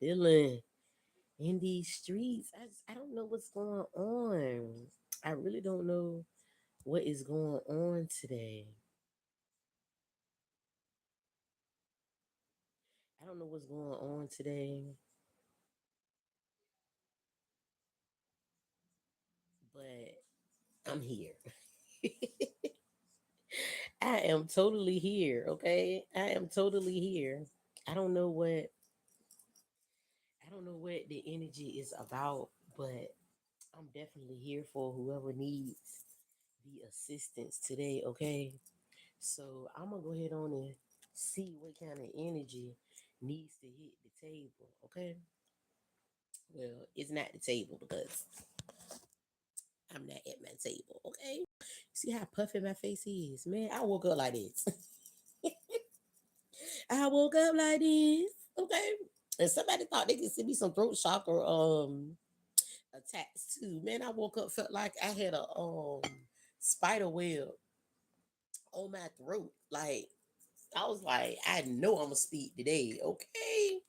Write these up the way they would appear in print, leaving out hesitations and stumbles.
feeling in these streets. I don't know what's going on. I really don't know what is going on today. I don't know what's going on today, but I'm here. I am totally here, okay? I am totally here. I don't know what I don't know what the energy is about, but I'm definitely here for whoever needs the assistance today, okay? So I'm gonna go ahead on and see what kind of energy needs to hit the table, okay? Well, it's not the table because I'm not at my table, okay? See how puffy my face is, man. I woke up like this. I woke up like this, okay? And somebody thought they could send me some throat shock or attacks too. Man, I woke up felt like I had a spider web on my throat. Like I was like, I know I'm gonna speak today, okay?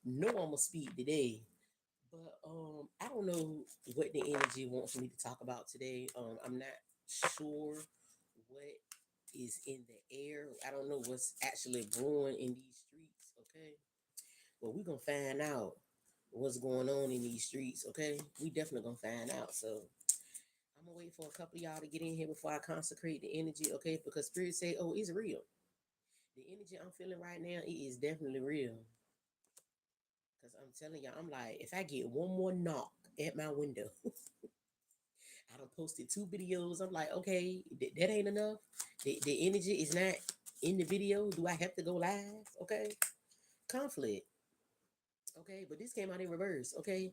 Know I'm gonna speak today. But I don't know what the energy wants me to talk about today. I'm not sure what is in the air. I don't know what's actually brewing in these streets, okay? But we're gonna find out what's going on in these streets, okay? We definitely gonna find out. So I'm gonna wait for a couple of y'all to get in here before I consecrate the energy, okay? Because spirit say, oh, it's real. The energy I'm feeling right now, it is definitely real. Because I'm telling y'all, I'm like, if I get one more knock at my window, I done posted 2 videos. I'm like, okay, that ain't enough. The energy is not in the video. Do I have to go live? Okay. Conflict. Okay. But this came out in reverse. Okay.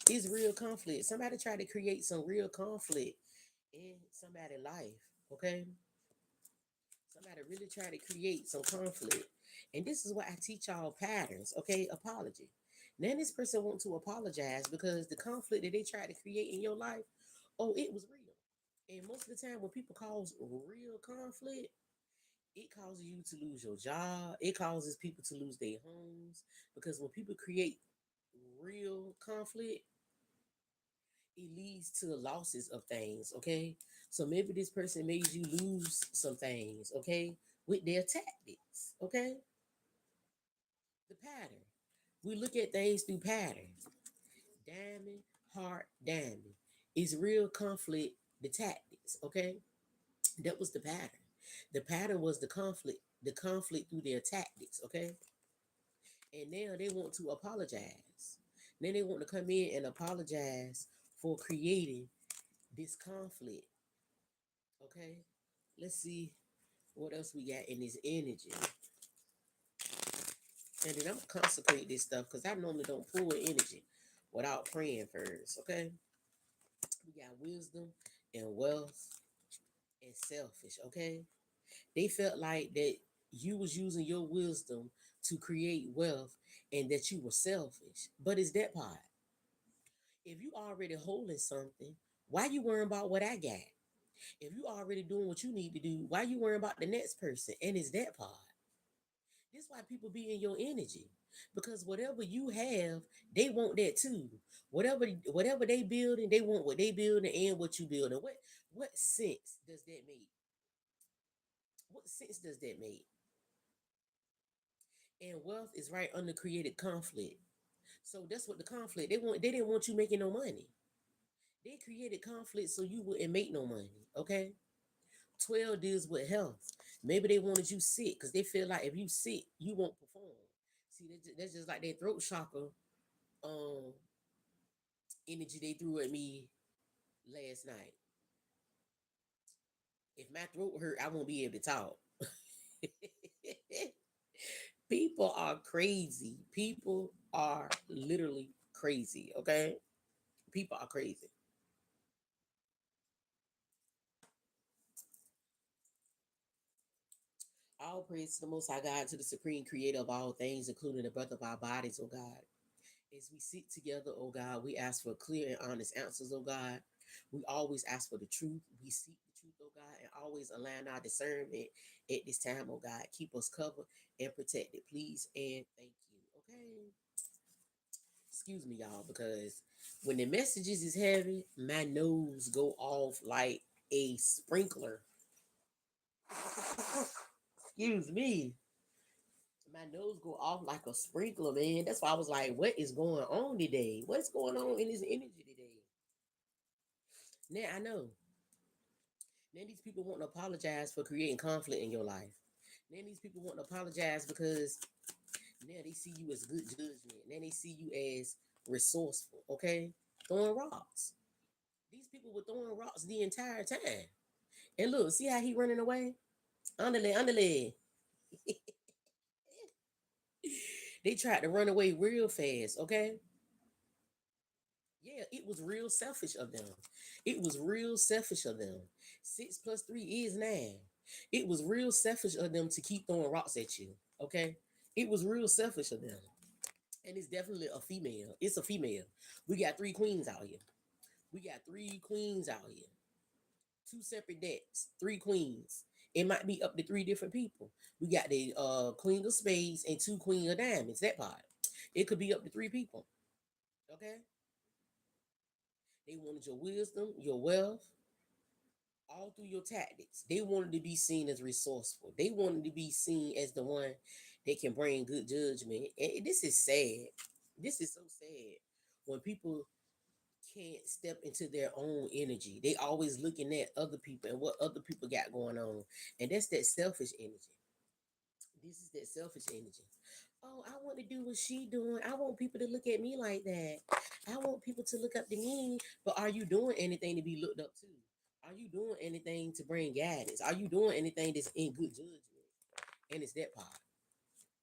It's real conflict. Somebody tried to create some real conflict in somebody's life. Okay. Somebody really tried to create some conflict. And this is what I teach y'all patterns. Okay. Apology. Then this person want to apologize because the conflict that they tried to create in your life, oh, it was real. And most of the time, when people cause real conflict, it causes you to lose your job. It causes people to lose their homes because when people create real conflict, it leads to losses of things. Okay, so maybe this person made you lose some things. Okay, with their tactics. Okay, the pattern. We look at things through patterns. Diamond, heart, diamond. Is real conflict the tactics? Okay, that was the pattern. The pattern was the conflict through their tactics, okay? And now they want to apologize. Then they want to come in and apologize for creating this conflict, okay? Let's see what else we got in this energy. And then I'm gonna consecrate this stuff because I normally don't pull energy without praying first, okay? We got wisdom and wealth and selfish, okay? They felt like that you was using your wisdom to create wealth and that you were selfish. But it's that part. If you already holding something, why you worrying about what I got? If you already doing what you need to do, why you worrying about the next person? And it's that part. This is why people be in your energy. Because whatever you have, they want that too. Whatever they building, they want what they building and what you building. What sense does that make? What sense does that make? And wealth is right under created conflict. So that's what the conflict. They didn't want you making no money. They created conflict so you wouldn't make no money. Okay. 12 deals with health. Maybe they wanted you sick because they feel like if you sick, you won't perform. See, that's just like that throat chakra um energy they threw at me last night. If my throat hurt, I won't be able to talk. People are crazy. People are literally crazy. Okay. People are crazy. All praise to the Most High God, to the Supreme Creator of all things, including the breath of our bodies, oh God. As we sit together, oh God, we ask for clear and honest answers, oh God. We always ask for the truth. We seek the truth, oh God, and always align our discernment at this time, oh God. Keep us covered and protected, please, and thank you, okay? Excuse me, y'all, because when the messages is heavy, my nose go off like a sprinkler. Excuse me. My nose go off like a sprinkler, man. That's why I was like, what is going on today? What's going on in this energy today? Now I know. Now these people want to apologize for creating conflict in your life. Now these people want to apologize because now they see you as good judgment. Now they see you as resourceful, okay? Throwing rocks. These people were throwing rocks the entire time. And look, see how he running away? Underlay, underlay. They tried to run away real fast, okay? Yeah, it was real selfish of them. It was real selfish of them. 6 plus 3 is 9. It was real selfish of them to keep throwing rocks at you, okay? It was real selfish of them. And it's definitely a female. It's a female. We got 3 queens out here. We got 3 queens out here. 2 separate decks, 3 queens. It might be up to 3 different people. We got the queen of spades and 2 queen of diamonds. That part. It could be up to 3 people. Okay. They wanted your wisdom, your wealth, all through your tactics. They wanted to be seen as resourceful. They wanted to be seen as the one that can bring good judgment. And this is sad. This is so sad when people can't step into their own energy. They always looking at other people and what other people got going on. And that's that selfish energy. This is that selfish energy. Oh, I want to do what she doing. I want people to look at me like that. I want people to look up to me. But are you doing anything to be looked up to? Are you doing anything to bring guidance? Are you doing anything that's in good judgment? And it's that part.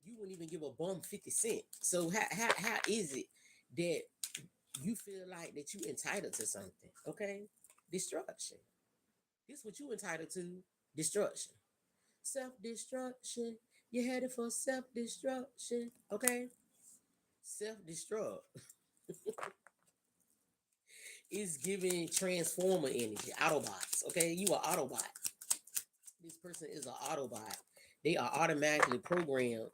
You wouldn't even give a bum 50 cents. So how is it that you feel like that you entitled to something? Okay? Destruction. This what you entitled to. Destruction. Self-destruction. You're headed for self-destruction. Okay? Self-destruct is giving transformer energy. Autobots. Okay? You are Autobot. This person is an Autobot. They are automatically programmed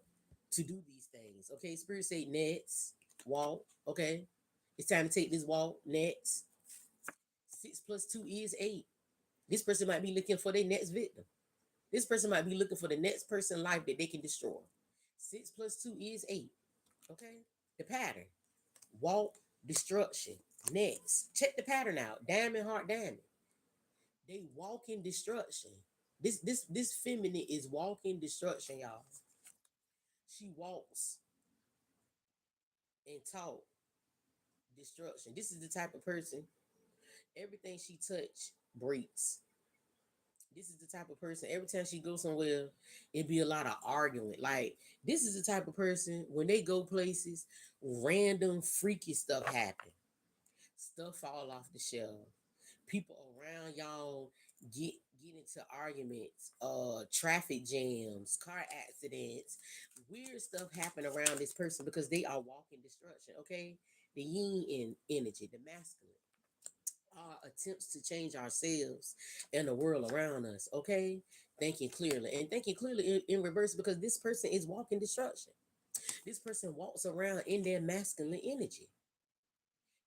to do these things. Okay? Spirit say next. Walk. Okay? It's time to take this walk. Next. 6 plus 2 is 8. This person might be looking for their next victim. This person might be looking for the next person life that they can destroy. 6 plus 2 is 8. Okay? The pattern. Walk, destruction. Next. Check the pattern out. Diamond, heart, diamond. They walk in destruction. This feminine is walking destruction, y'all. She walks and talk destruction. This is the type of person, everything she touch breaks. This is the type of person, every time she goes somewhere, it be a lot of arguing. Like, this is the type of person, when they go places, random freaky stuff happen. Stuff fall off the shelf. People around y'all get into arguments, traffic jams, car accidents, weird stuff happen around this person because they are walking destruction. Okay, the yin in energy, the masculine. Our attempts to change ourselves and the world around us. Okay, thinking clearly and thinking clearly in reverse because this person is walking destruction. This person walks around in their masculine energy,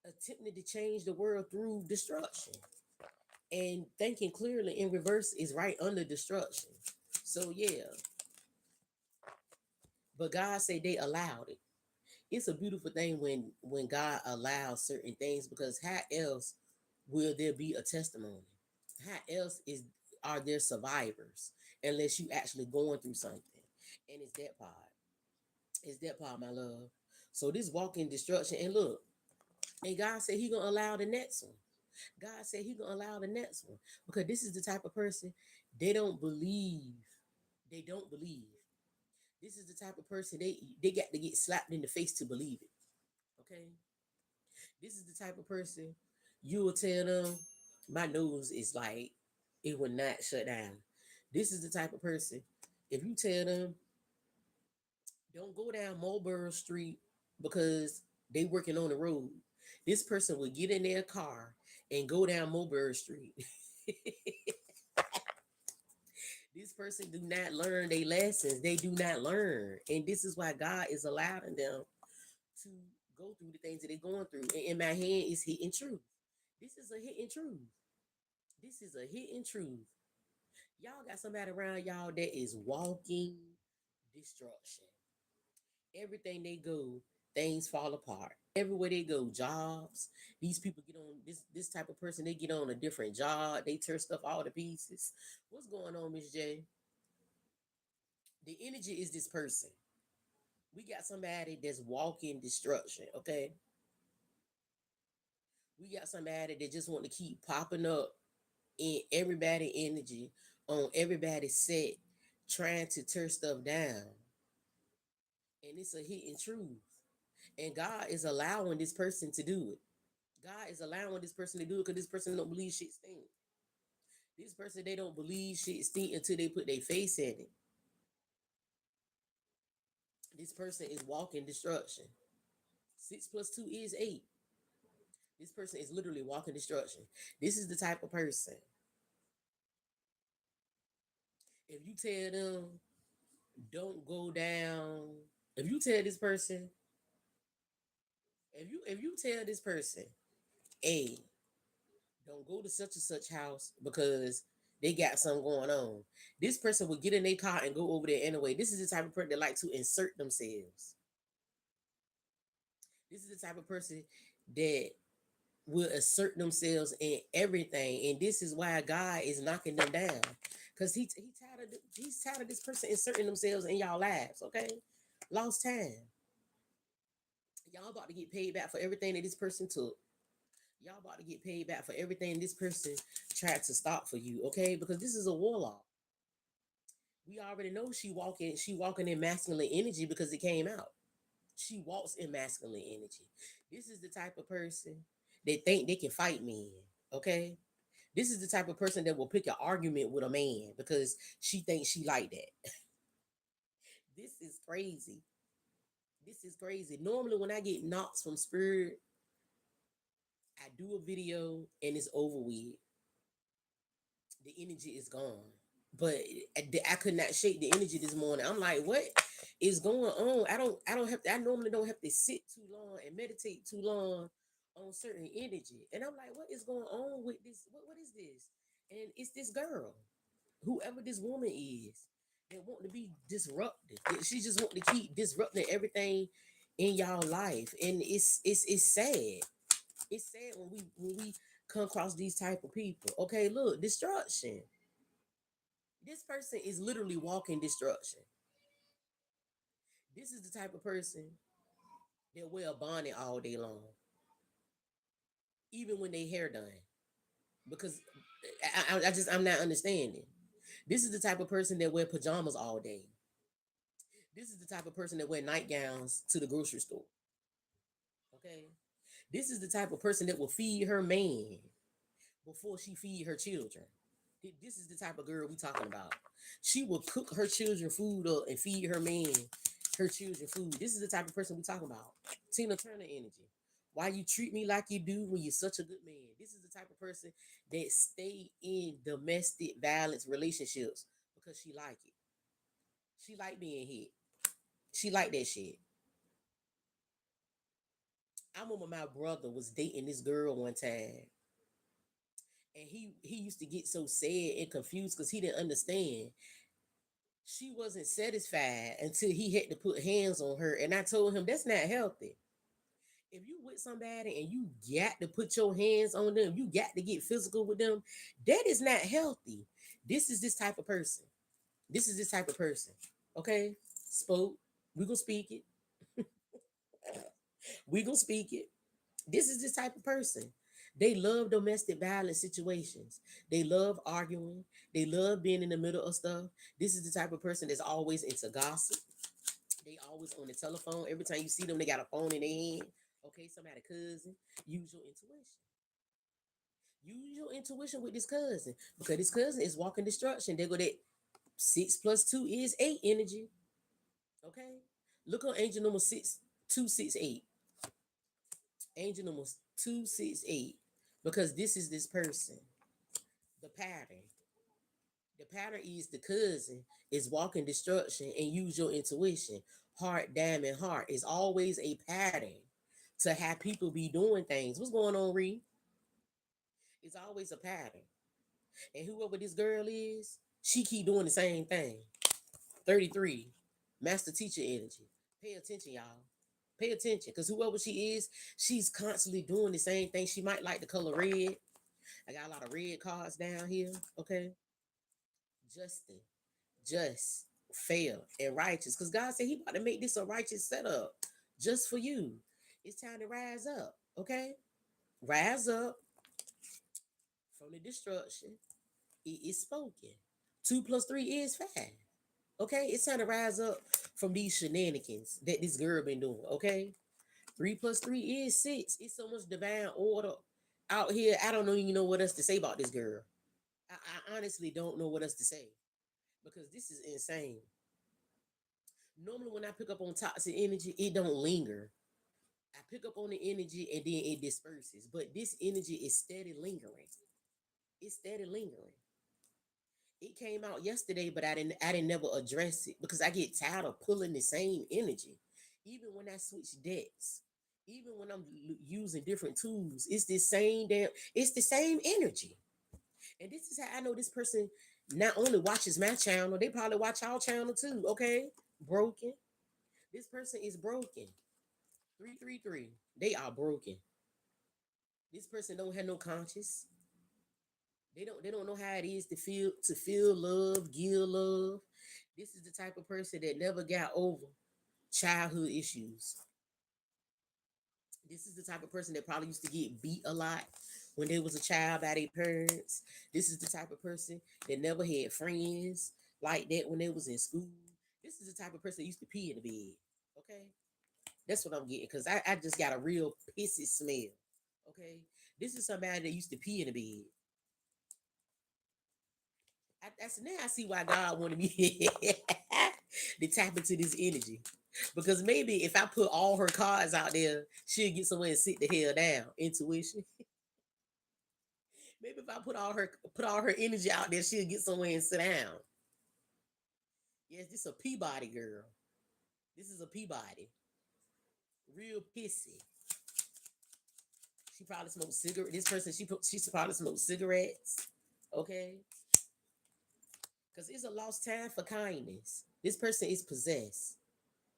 attempting to change the world through destruction. And thinking clearly in reverse is right under destruction. So yeah, but God say they allowed it. It's a beautiful thing when God allows certain things because how else will there be a testimony? How else is are there survivors unless you actually going through something? And it's that part. It's that part, my love. So this walking destruction, and look, and God said He gonna allow the next one. God said He gonna allow the next one because this is the type of person they don't believe. They don't believe. This is the type of person they got to get slapped in the face to believe it. Okay, this is the type of person you will tell them my nose is like it will not shut down. This is the type of person if you tell them don't go down Mulberry Street because they working on the road. This person will get in their car and go down Mulberry Street. This person do not learn their lessons. They do not learn. And this is why God is allowing them to go through the things that they're going through. And in my hand is hidden truth. This is a hidden truth. This is a hidden truth. Y'all got somebody around y'all that is walking destruction. Everything they go, things fall apart. Everywhere they go, jobs. These people get on this type of person. They get on a different job. They tear stuff all to pieces. What's going on, Miss J? The energy is this person. We got somebody that's walking destruction. Okay, we got somebody that just want to keep popping up in everybody energy on everybody's set, trying to tear stuff down. And it's a hidden truth. And God is allowing this person to do it. God is allowing this person to do it because this person don't believe shit stink. This person, they don't believe shit stink until they put their face in it. This person is walking destruction. 6 plus 2 is 8. This person is literally walking destruction. This is the type of person. If you tell them, don't go down. If you tell this person, if you tell this person, hey, don't go to such and such house because they got something going on. This person will get in their car and go over there anyway. This is the type of person that like to insert themselves. This is the type of person that will assert themselves in everything, and this is why God is knocking them down, because he's tired of this person inserting themselves in y'all lives. Okay, lost time. Y'all about to get paid back for everything that this person took. Y'all about to get paid back for everything this person tried to stop for you. Okay, because this is a warlock. We already know she walking in masculine energy because it came out. She walks in masculine energy. This is the type of person that think they can fight men. Okay, this is the type of person that will pick an argument with a man because she thinks she like that. This is crazy. This is crazy. Normally, when I get knocks from spirit, I do a video and it's over with. The energy is gone. But I could not shake the energy this morning. I'm like, what is going on? I don't have to, I normally don't have to sit too long and meditate too long on certain energy. And I'm like, what is going on with this? What is this? And it's this girl, whoever this woman is, that want to be disruptive. She just want to keep disrupting everything in y'all life. And it's sad. It's sad when we come across these type of people. Okay, look, destruction. This person is literally walking destruction. This is the type of person that wear a bonnet all day long, even when they hair done. Because I'm not understanding. This is the type of person that wear pajamas all day. This is the type of person that wear nightgowns to the grocery store. Okay. This is the type of person that will feed her man before she feed her children. This is the type of girl we talking about. She will cook her children food up and feed her man her children food. This is the type of person we talking about. Tina Turner energy. Why you treat me like you do when you're such a good man? This is the type of person that stay in domestic violence relationships because she like it. She like being hit. She like that shit. I remember my brother was dating this girl one time, and he used to get so sad and confused because he didn't understand. She wasn't satisfied until he had to put hands on her, and I told him that's not healthy. If you with somebody and you got to put your hands on them, you got to get physical with them, that is not healthy. This is this type of person. This is this type of person. Okay? Spoke. We gonna speak it. We gonna speak it. This is this type of person. They love domestic violence situations. They love arguing. They love being in the middle of stuff. This is the type of person that's always into gossip. They always on the telephone. Every time you see them, they got a phone in their hand. Okay, somebody cousin. Use your intuition. Use your intuition with this cousin because this cousin is walking destruction. They go that 6 plus 2 is 8 energy. Okay, look on angel number 6268. Angel number 268 because this is this person. The pattern. The pattern is the cousin is walking destruction and use your intuition. Heart, diamond, heart is always a pattern. to have people be doing things. What's going on, Ree? It's always a pattern. And whoever this girl is, she keep doing the same thing. 33, master teacher energy. Pay attention, y'all. Pay attention, because whoever she is, she's constantly doing the same thing. She might like the color red. I got a lot of red cards down here. Okay. Justin, just, fair, and righteous. Because God said He about to make this a righteous setup just for you. It's time to rise up. Okay. Rise up from the destruction. It is spoken. 2 plus 3 is 5. Okay, it's time to rise up from these shenanigans that this girl been doing. Okay, 3 plus 3 is 6. It's so much divine order out here. I don't even know what else to say about this girl. I honestly don't know what else to say because this is insane. Normally, when I pick up on toxic energy, it don't linger. I pick up on the energy and then it disperses. But this energy is steady lingering. It's steady lingering. It came out yesterday, but I didn't never address it because I get tired of pulling the same energy. Even when I switch decks, even when I'm using different tools, it's the same energy. And this is how I know this person not only watches my channel, they probably watch our channel too. Okay, broken. This person is broken. 333. They are broken. This person don't have no conscience. They don't know how it is to feel love, give love. This is the type of person that never got over childhood issues. This is the type of person that probably used to get beat a lot when they was a child by their parents. This is the type of person that never had friends like that when they was in school. This is the type of person that used to pee in the bed. Okay? That's what I'm getting because I just got a real pissy smell. Okay? This is somebody that used to pee in the bed. That's now I see why God wanted me to tap into this energy. Because maybe if I put all her cards out there, she'll get somewhere and sit the hell down. Intuition. Maybe if I put all her energy out there, she'll get somewhere and sit down. Yes, this is a Peabody girl. This is a Peabody. Real pissy. She probably smoked cigarettes. This person, she probably smoked cigarettes. Okay. Because it's a lost time for kindness. This person is possessed.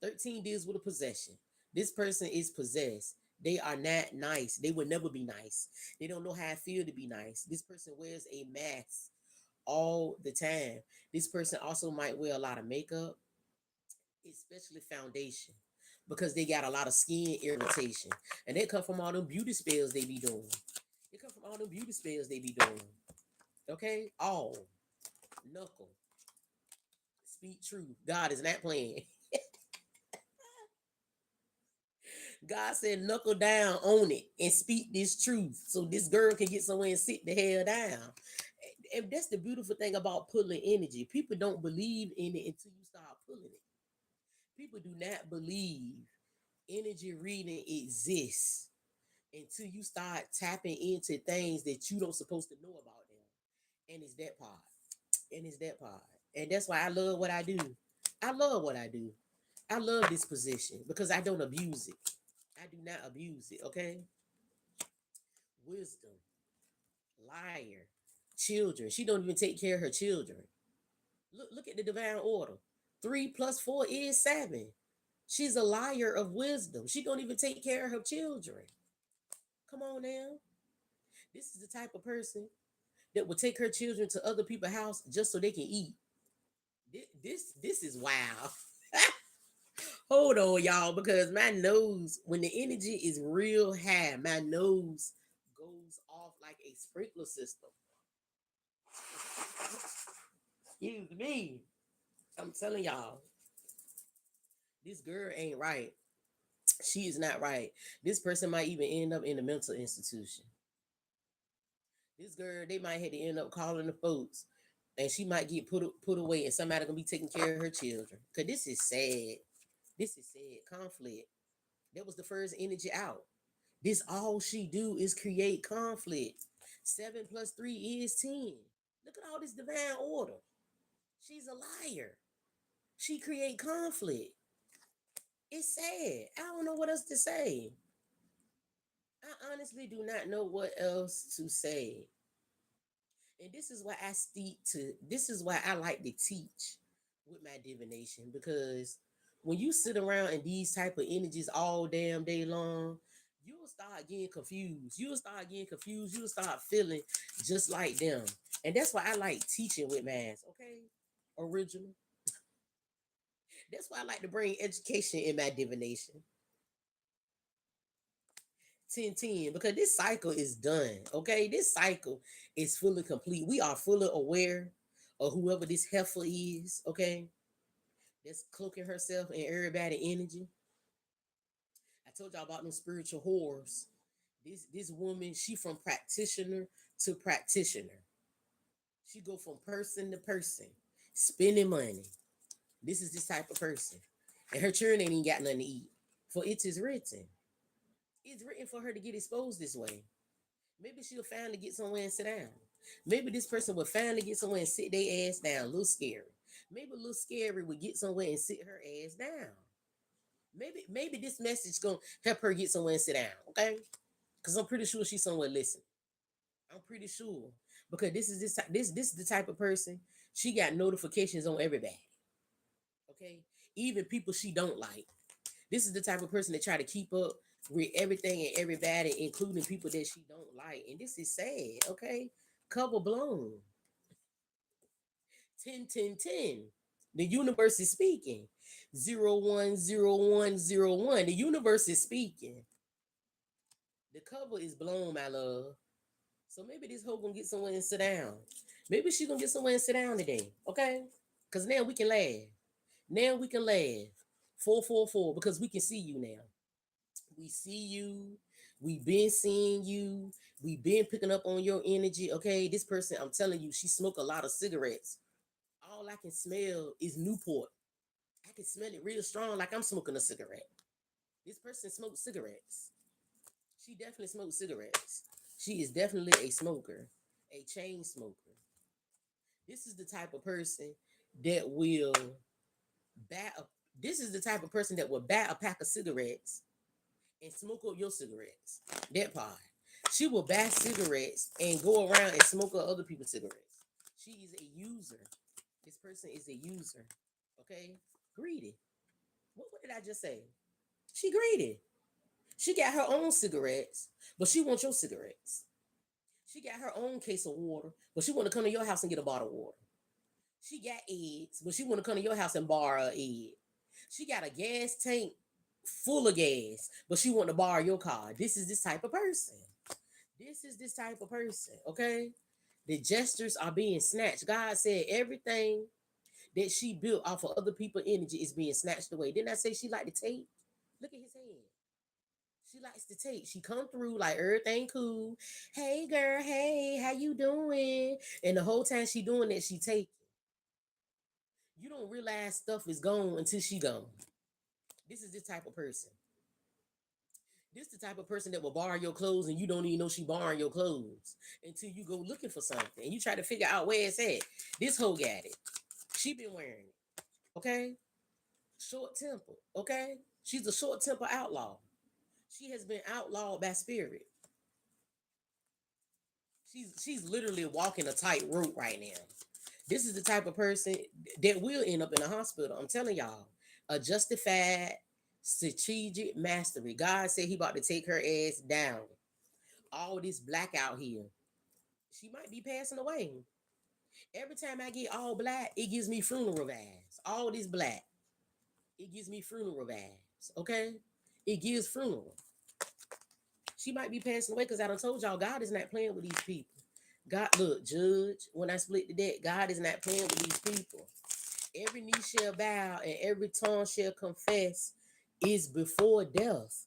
13 deals with a possession. This person is possessed. They are not nice. They will never be nice. They don't know how it feel to be nice. This person wears a mask all the time. This person also might wear a lot of makeup, especially foundation, because they got a lot of skin irritation. And they come from all them beauty spells they be doing. They come from all them beauty spells they be doing. Okay? All. Knuckle. Speak truth. God is not playing. God said, knuckle down on it and speak this truth so this girl can get somewhere and sit the hell down. And that's the beautiful thing about pulling energy. People don't believe in it until you start pulling it. People do not believe energy reading exists until you start tapping into things that you don't supposed to know about them. And it's that part. And it's that part. And that's why I love what I do. I love what I do. I love this position because I don't abuse it. I do not abuse it, okay? Wisdom, liar, children. She don't even take care of her children. Look at the divine order. 3 plus 4 is 7. She's a liar of wisdom. She don't even take care of her children. Come on now. This is the type of person that will take her children to other people's house just so they can eat. This is wow. Hold on, y'all, because my nose, when the energy is real high, my nose goes off like a sprinkler system. Excuse me. I'm telling y'all, this girl ain't right. She is not right. This person might even end up in a mental institution. This girl, they might have to end up calling the folks, and she might get put away, and somebody gonna be taking care of her children. Cause this is sad. This is sad. Conflict. That was the first energy out. This all she do is create conflict. 7 plus 3 is 10. Look at all this divine order. She's a liar. She create conflict. It's sad. I don't know what else to say. I honestly do not know what else to say. And this is why this is why I like to teach with my divination, because when you sit around in these type of energies all damn day long, you'll start getting confused. You'll start feeling just like them. And that's why I like teaching with mass, okay? Original. That's why I like to bring education in my divination. 10-10, because this cycle is done. Okay, this cycle is fully complete. We are fully aware of whoever this heifer is. Okay, that's cloaking herself in everybody energy. I told y'all about them spiritual whores. This woman, she from practitioner to practitioner. She go from person to person, spending money. This is this type of person, and her children ain't even got nothing to eat. For it is written. It's written for her to get exposed this way. Maybe she'll finally get somewhere and sit down. Maybe this person will finally get somewhere and sit their ass down. A little scary. Maybe a little scary would get somewhere and sit her ass down. Maybe this message gonna help her get somewhere and sit down. Okay, because I'm pretty sure she's somewhere listening. I'm pretty sure, because this is the type of person, she got notifications on everybody. Okay, even people she don't like. This is the type of person that try to keep up with everything and everybody, including people that she don't like. And this is sad, okay? Cover blown. 10-10-10. The universe is speaking. 010101. The universe is speaking. The cover is blown, my love. So maybe this hoe gonna get somewhere and sit down. Maybe she gonna get somewhere and sit down today, okay? Because now we can laugh. Now we can laugh. 444, because we can see you now. We see you. We been seeing you. We been picking up on your energy. Okay, this person, I'm telling you, she smoked a lot of cigarettes. All I can smell is Newport. I can smell it real strong, like I'm smoking a cigarette. This person smoked cigarettes. She definitely smoked cigarettes. She is definitely a smoker, a chain smoker. This is the type of person that will bat. This is the type of person that will bat a pack of cigarettes and smoke up your cigarettes. That part. She will buy cigarettes and go around and smoke up other people's cigarettes. She is a user. This person is a user. Okay? Greedy. What did I just say? She greedy. She got her own cigarettes, but she wants your cigarettes. She got her own case of water, but she want to come to your house and get a bottle of water. She got eggs, but she want to come to your house and borrow an egg. She got a gas tank full of gas, but she want to borrow your car. This is this type of person. This is this type of person, okay? The gestures are being snatched. God said everything that she built off of other people's energy is being snatched away. Didn't I say she like to take? Look at his hand. She likes to take. She come through like everything cool. Hey girl, hey, how you doing? And the whole time she doing that, she take. You don't realize stuff is gone until she gone. This is this type of person. This the type of person that will borrow your clothes and you don't even know she borrowing your clothes until you go looking for something and you try to figure out where it's at. This hoe got it. She been wearing it. Okay? Short temper. Okay? She's a short temper outlaw. She has been outlawed by spirit. She's literally walking a tightrope right now. This is the type of person that will end up in the hospital. I'm telling y'all. A justified strategic mastery. God said he about to take her ass down. All this black out here. She might be passing away. Every time I get all black, it gives me funeral vibes. All this black, it gives me funeral vibes. Okay? It gives funeral. She might be passing away because I done told y'all God is not playing with these people. God, look, judge, when I split the debt, God is not playing with these people. Every knee shall bow and every tongue shall confess is before death.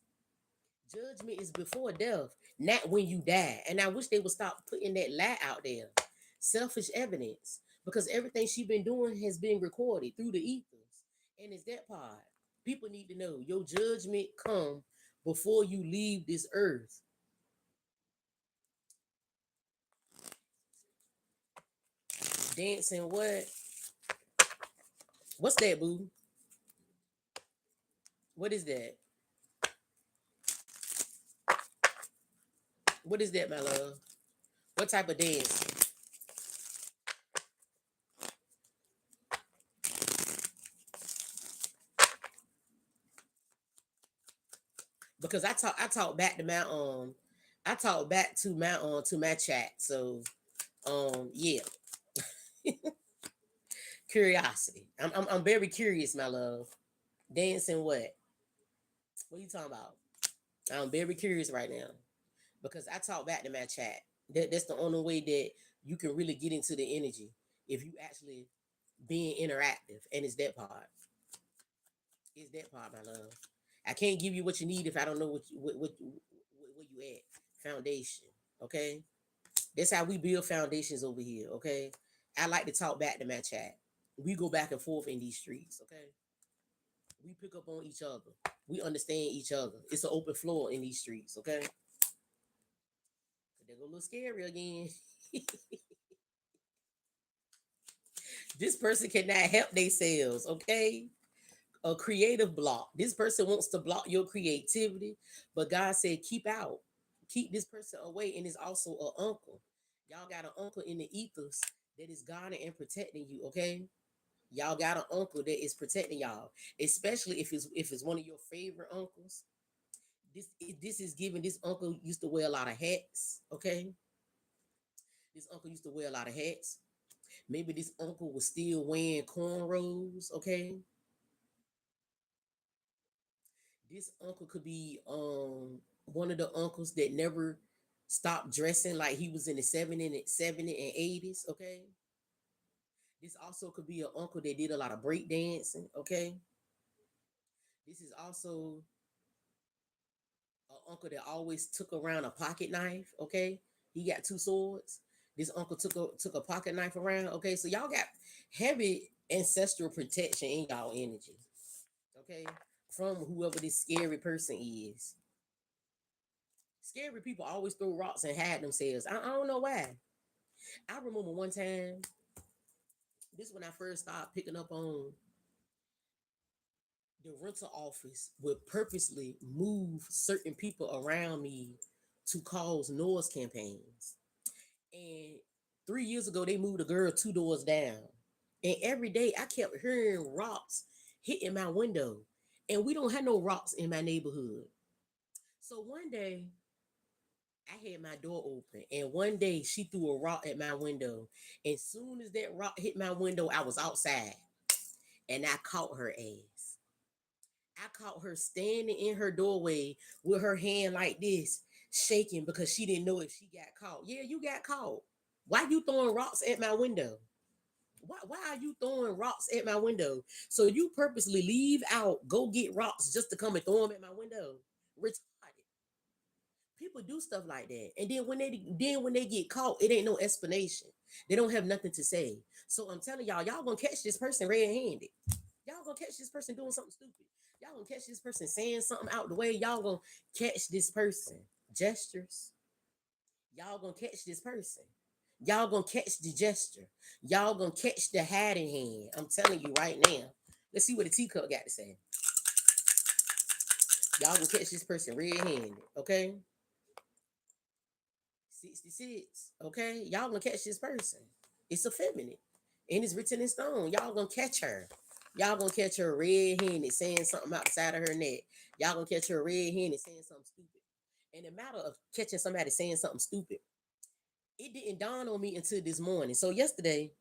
Judgment is before death, not when you die. And I wish they would stop putting that lie out there. Selfish evidence. Because everything she been doing has been recorded through the ethers. And it's that part. People need to know your judgment come before you leave this earth. Dancing what? What's that, boo? What is that? What is that, my love? What type of dance? Because I talk back to my I talk back to my chat. So yeah, curiosity. I'm very curious, my love. Dancing what? What are you talking about? I'm very curious right now because I talk back to my chat. That's the only way that you can really get into the energy if you actually being interactive, and it's that part. It's that part, my love. I can't give you what you need if I don't know where you at. Foundation, okay? That's how we build foundations over here, okay? I like to talk back to my chat. We go back and forth in these streets, okay? We pick up on each other. We understand each other. It's an open floor in these streets, okay? They go a little scary again. This person cannot help themselves, okay? A creative block. This person wants to block your creativity, but God said, keep out. Keep this person away. And it's also an uncle. Y'all got an uncle in the ethers that is guarding and protecting you, okay? Y'all got an uncle that is protecting y'all, especially if it's one of your favorite uncles. This is given. This uncle used to wear a lot of hats, okay? This uncle used to wear a lot of hats. Maybe this uncle was still wearing cornrows, okay? This uncle could be one of the uncles that never stopped dressing like he was in the 70 and 80s, okay? This also could be an uncle that did a lot of break dancing, okay? This is also an uncle that always took around a pocket knife, okay? He got two swords. This uncle took a pocket knife around, okay? So y'all got heavy ancestral protection in y'all energy, okay? From whoever this scary person is. Scary people always throw rocks and hide themselves. I don't know why. I remember one time, this when I first started picking up on the rental office would purposely move certain people around me to cause noise campaigns. And 3 years ago, they moved a girl two doors down. And every day I kept hearing rocks hitting my window. And we don't have no rocks in my neighborhood. So one day I had my door open, and one day she threw a rock at my window. As soon as that rock hit my window, I was outside, and I caught her ass. I caught her standing in her doorway with her hand like this, shaking because she didn't know if she got caught. Yeah, you got caught. Why you throwing rocks at my window? Why are you throwing rocks at my window? So you purposely leave out, go get rocks just to come and throw them at my window? Retarded. People do stuff like that, and then when they get caught, it ain't no explanation. They don't have nothing to say. So I'm telling y'all gonna catch this person red-handed. Y'all gonna catch this person doing something stupid. Y'all gonna catch this person saying something out the way. Y'all gonna catch this person gestures. Y'all gonna catch this person. Y'all gonna catch the gesture. Y'all gonna catch the hiding hand. I'm telling you right now. Let's see what the teacup got to say. Y'all gonna catch this person red-handed, okay? 66. Okay, y'all gonna catch this person. It's effeminate, and it's written in stone. Y'all gonna catch her. Y'all gonna catch her red-handed saying something outside of her neck. Y'all gonna catch her red-handed saying something stupid. And the matter of catching somebody saying something stupid, it didn't dawn on me until this morning. So yesterday,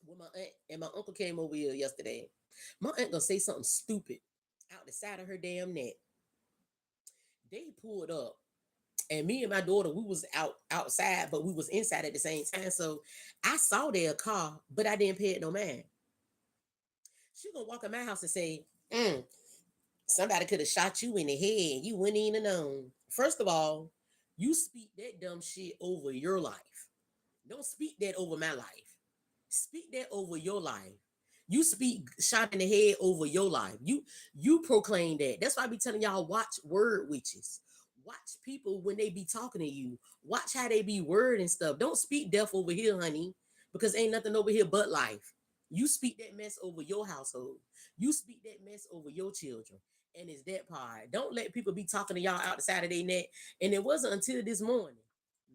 when my aunt and my uncle came over here yesterday, my aunt gonna say something stupid out the side of her damn neck. They pulled up, and me and my daughter, we was outside, but we was inside at the same time. So I saw their car, but I didn't pay it no mind. She gonna walk in my house and say, somebody could have shot you in the head. You wouldn't even know. First of all, you speak that dumb shit over your life. Don't speak that over my life. Speak that over your life. You speak shot in the head over your life. You proclaim that. That's why I be telling y'all, watch word witches. Watch people when they be talking to you. Watch how they be word and stuff. Don't speak death over here, honey, because ain't nothing over here but life. You speak that mess over your household. You speak that mess over your children. And it's that part. Don't let people be talking to y'all outside of their neck. And it wasn't until this morning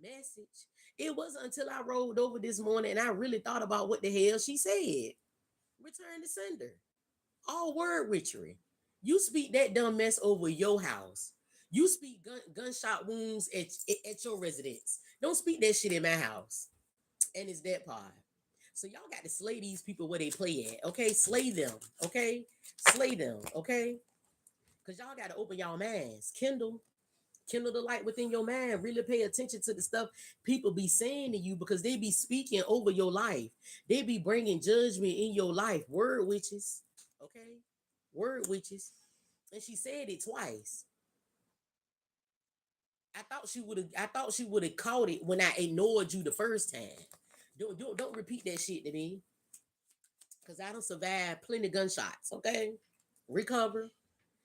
message. It wasn't until I rolled over this morning and I really thought about what the hell she said. Return to sender. All word witchery. You speak that dumb mess over your house. You speak gunshot wounds at your residence. Don't speak that shit in my house. And it's that part. So y'all got to slay these people where they play at. Okay, slay them. Okay, slay them. Okay, because y'all got to open y'all minds. Kindle the light within your mind. Really pay attention to the stuff people be saying to you because they be speaking over your life. They be bringing judgment in your life. Word witches. Okay, word witches. And she said it twice. I thought she would have. I thought she would have caught it when I ignored you the first time. Don't repeat that shit to me, cause I don't survive plenty gunshots. Okay, recover.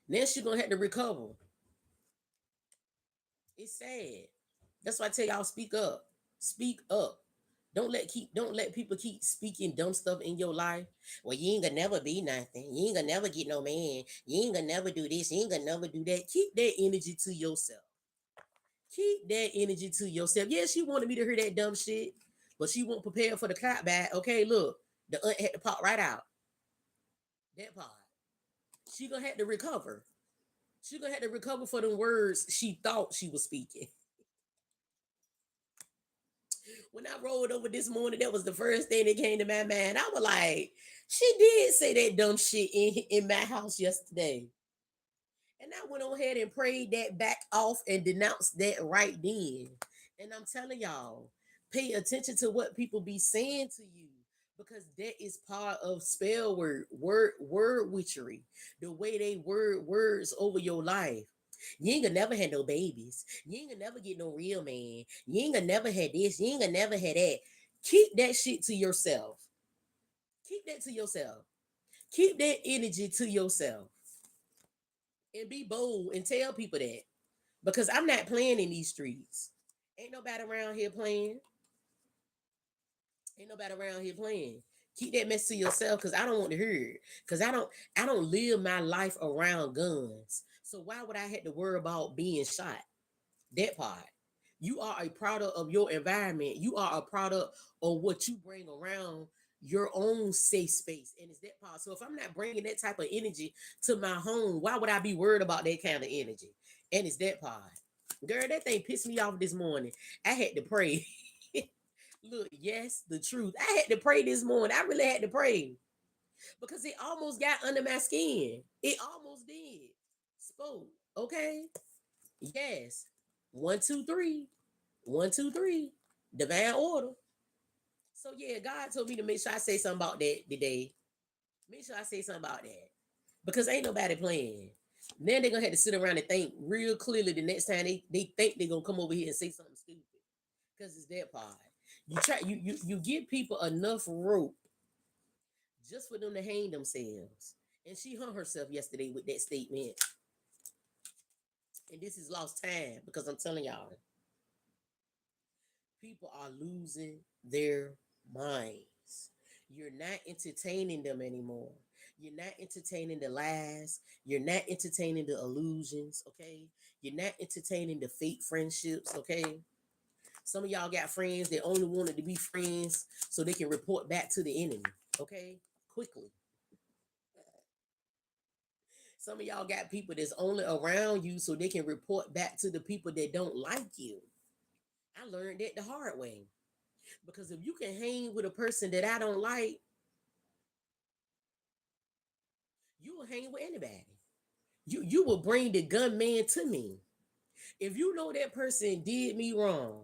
Then she gonna have to recover. It's sad. That's why I tell y'all speak up. Speak up. Don't let people keep speaking dumb stuff in your life. Well, you ain't gonna never be nothing. You ain't gonna never get no man. You ain't gonna never do this. You ain't gonna never do that. Keep that energy to yourself. Keep that energy to yourself. Yeah, she wanted me to hear that dumb shit, but she won't prepare for the clap back. Okay, look, the aunt had to pop right out. That part. She gonna have to recover. She gonna have to recover for the words she thought she was speaking. When I rolled over this morning, that was the first thing that came to my mind. I was like, she did say that dumb shit in my house yesterday. And I went on ahead and prayed that back off and denounced that right then. And I'm telling y'all, pay attention to what people be saying to you because that is part of spell word witchery. The way they word words over your life. You ain't gonna never have no babies. You ain't gonna never get no real man. You ain't gonna never have this. You ain't gonna never have that. Keep that shit to yourself. Keep that to yourself. Keep that energy to yourself. And be bold and tell people that. Because I'm not playing in these streets. Ain't nobody around here playing. Ain't nobody around here playing. Keep that mess to yourself because I don't want to hear it. Because I don't live my life around guns. So why would I have to worry about being shot? That part. You are a product of your environment. You are a product of what you bring around your own safe space. And it's that part. So if I'm not bringing that type of energy to my home, why would I be worried about that kind of energy? And it's that part. Girl, that thing pissed me off this morning. I had to pray. Look, yes, the truth. I had to pray this morning. I really had to pray because it almost got under my skin. It almost did. Spoke. Okay. Yes. One, two, three. One, two, three. Divine order. So yeah, God told me to make sure I say something about that today. Make sure I say something about that. Because ain't nobody playing. Then they're gonna have to sit around and think real clearly the next time they think they're gonna come over here and say something stupid. Because it's their part. You give people enough rope just for them to hang themselves. And she hung herself yesterday with that statement. And this is lost time because I'm telling y'all, people are losing their minds. You're not entertaining them anymore. You're not entertaining the lies. You're not entertaining the illusions, okay? You're not entertaining the fake friendships, okay? Some of y'all got friends that only wanted to be friends so they can report back to the enemy, okay? Quickly. Some of y'all got people that's only around you so they can report back to the people that don't like you. I learned that the hard way. Because if you can hang with a person that I don't like, you will hang with anybody. You will bring the gunman to me. If you know that person did me wrong,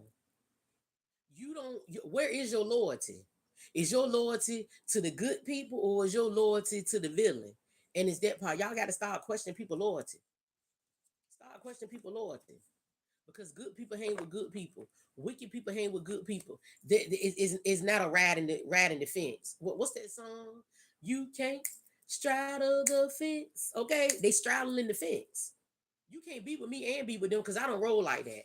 where is your loyalty? Is your loyalty to the good people or is your loyalty to the villain? And it's that part. Y'all got to start questioning people loyalty. Start questioning people loyalty. Because good people hang with good people. Wicked people hang with good people. It's not a ride in the fence. What's that song? You can't straddle the fence. Okay, they straddling the fence. You can't be with me and be with them because I don't roll like that.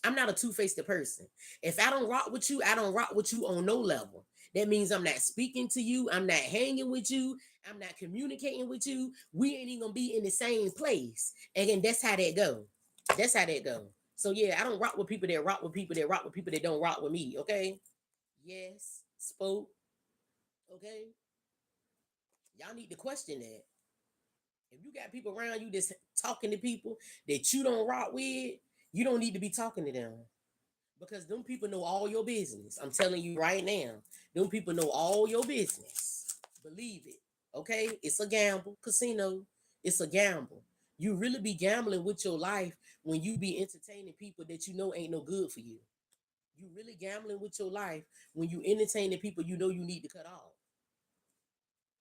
I'm not a two-faced person. If I don't rock with you, I don't rock with you on no level. That means I'm not speaking to you. I'm not hanging with you. I'm not communicating with you. We ain't even gonna be in the same place. And then that's how that go. That's how that go. So yeah, I don't rock with people that rock with people that rock with people that don't rock with me. Okay. Yes. Spoke. Okay. Y'all need to question that. If you got people around you that's talking to people that you don't rock with, you don't need to be talking to them. Because them people know all your business. I'm telling you right now. Them people know all your business. Believe it. Okay? It's a gamble. Casino. It's a gamble. You really be gambling with your life when you be entertaining people that you know ain't no good for you. You really gambling with your life when you entertaining people you know you need to cut off.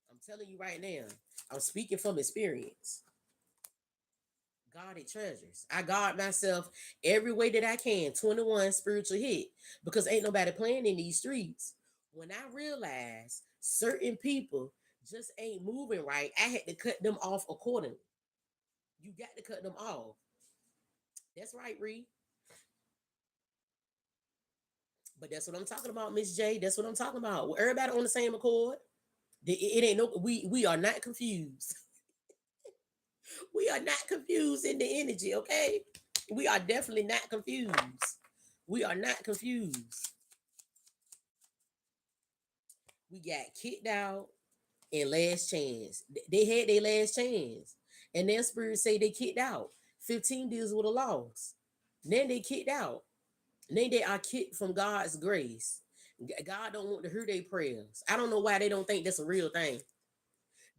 I'm telling you right now. I'm speaking from experience. Guarded treasures. I guard myself every way that I can. 21 spiritual hit. Because ain't nobody playing in these streets. When I realized certain people just ain't moving right, I had to cut them off accordingly. You got to cut them off. That's right, Ree. But that's what I'm talking about, Miss J. That's what I'm talking about. Well, everybody on the same accord. It ain't no we are not confused. We are not confused in the energy, okay? We are definitely not confused. We are not confused. We got kicked out and last chance. They had their last chance. And their spirits say they kicked out. 15 deals with a loss. Then they kicked out. Then they are kicked from God's grace. God don't want to hear their prayers. I don't know why they don't think that's a real thing.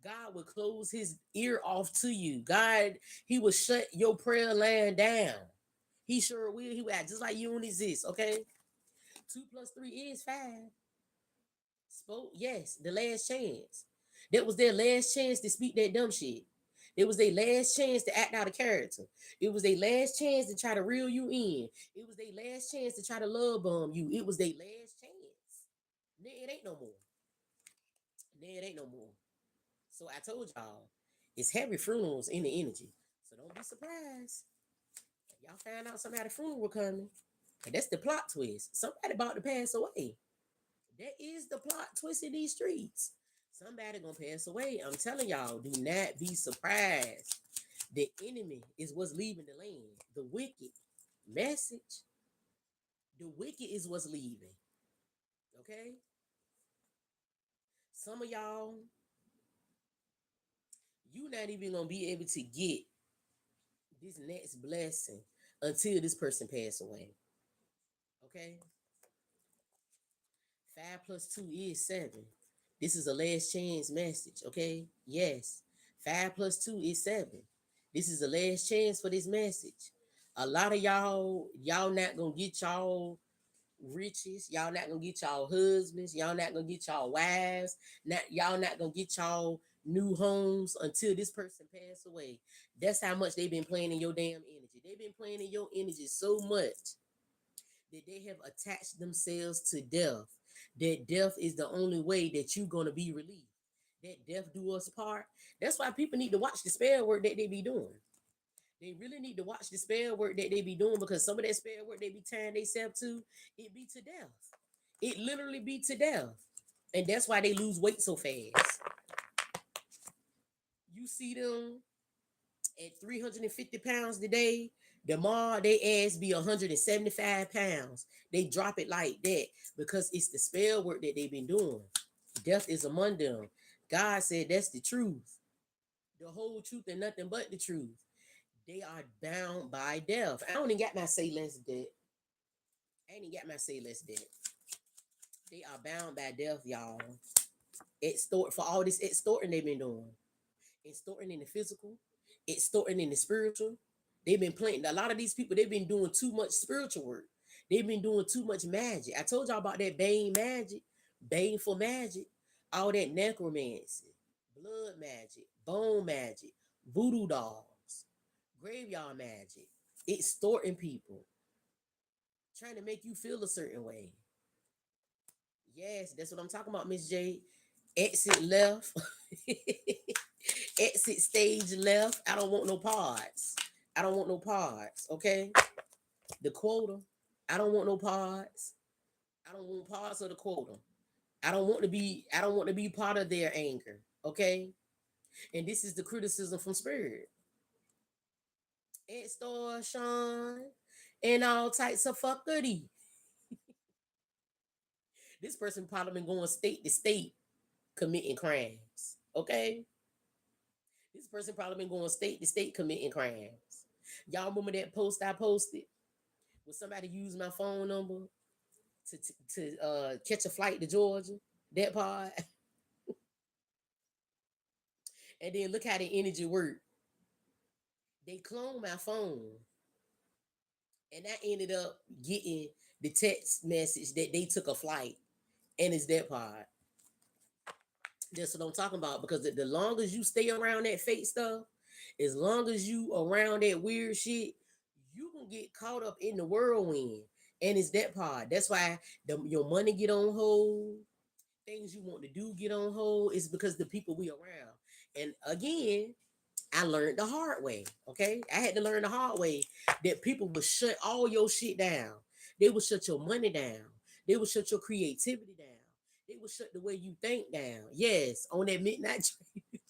God will close his ear off to you. God, he will shut your prayer land down. He sure will. He will act just like you don't exist, okay? 2 plus 3 is 5. Spoke, yes, the last chance. That was their last chance to speak that dumb shit. It was their last chance to act out of character. It was their last chance to try to reel you in. It was their last chance to try to love bomb you. It was their last chance. Then it ain't no more. Then it ain't no more. So I told y'all, it's heavy funerals in the energy. So don't be surprised. Y'all find out somebody's funeral coming. And that's the plot twist. Somebody about to pass away. That is the plot twist in these streets. Somebody gonna pass away. I'm telling y'all, do not be surprised. The enemy is what's leaving the land. The wicked message. The wicked is what's leaving. Okay? Some of y'all, you not even gonna be able to get this next blessing until this person pass away. Okay? 5 plus 2 is 7. This is a last chance message, okay? Yes. 5 plus 2 is 7. This is the last chance for this message. A lot of y'all not gonna get y'all riches. Y'all not gonna get y'all husbands. Y'all not gonna get y'all wives. Y'all not gonna get y'all new homes until this person pass away. That's how much they've been playing in your damn energy. They've been playing in your energy so much that they have attached themselves to death. That death is the only way that you're gonna be relieved. That death do us part. That's why people need to watch the spell work that they be doing. They really need to watch the spell work that they be doing because some of that spell work they be tying themselves to, it be to death. It literally be to death. And that's why they lose weight so fast. You see them at 350 pounds today, tomorrow they ass be 175 pounds. They drop it like that because it's the spell work that they've been doing. Death is among them. God said that's the truth. The whole truth and nothing but the truth. They are bound by death. I don't even got my say less debt. I ain't even got my say less debt. They are bound by death, y'all. Extort for all this extorting they've been doing. Extorting in the physical, extorting in the spiritual. They've been playing. A lot of these people, they've been doing too much spiritual work. They've been doing too much magic. I told y'all about that Bane magic, baneful magic, all that necromancy, blood magic, bone magic, voodoo dolls, graveyard magic, extorting people, trying to make you feel a certain way. Yes, that's what I'm talking about, Miss J. Exit left. Exit stage left. I don't want no parts. I don't want no parts. Okay. The quota. I don't want no parts. I don't want parts of the quota. I don't want to be part of their anger. Okay. And this is the criticism from spirit. Extortion and all types of fuckery. This person probably been going state to state committing crimes. Okay. This person probably been going state to state committing crimes. Y'all remember that post I posted when somebody used my phone number to catch a flight to Georgia? That part. And then look how the energy worked. They cloned my phone, and I ended up getting the text message that they took a flight, and it's that part. That's what I'm talking about. Because the longer you stay around that fake stuff, as long as you around that weird shit, you can get caught up in the whirlwind. And it's that part. That's why your money get on hold. Things you want to do get on hold. It's because the people we around. And again, I learned the hard way. Okay, I had to learn the hard way that people would shut all your shit down. They would shut your money down. They would shut your creativity down. They would shut the way you think down. Yes, on that midnight train.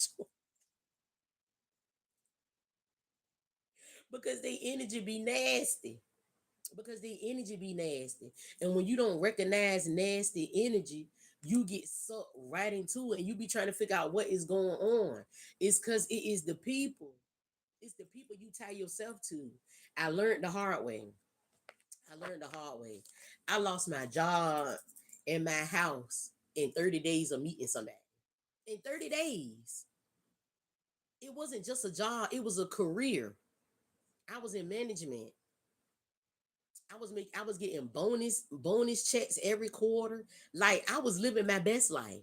Because they energy be nasty. Because they energy be nasty. And when you don't recognize nasty energy, you get sucked right into it and you be trying to figure out what is going on. It's because it is the people. It's the people you tie yourself to. I learned the hard way. I learned the hard way. I lost my job and my house in 30 days of meeting somebody. In 30 days. It wasn't just a job, it was a career. I was in management. I was getting bonus checks every quarter. Like I was living my best life.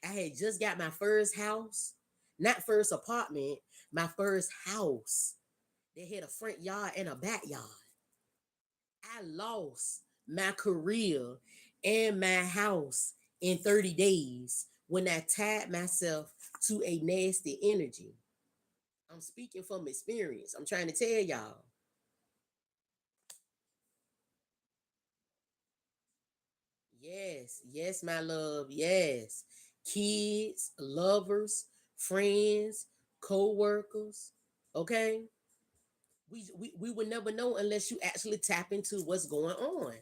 I had just got my first house, not first apartment, my first house. They had a front yard and a backyard. I lost my career and my house in 30 days when I tied myself to a nasty energy. I'm speaking from experience. I'm trying to tell y'all. Yes, yes, my love. Yes. Kids, lovers, friends, co-workers. Okay? We would never know unless you actually tap into what's going on.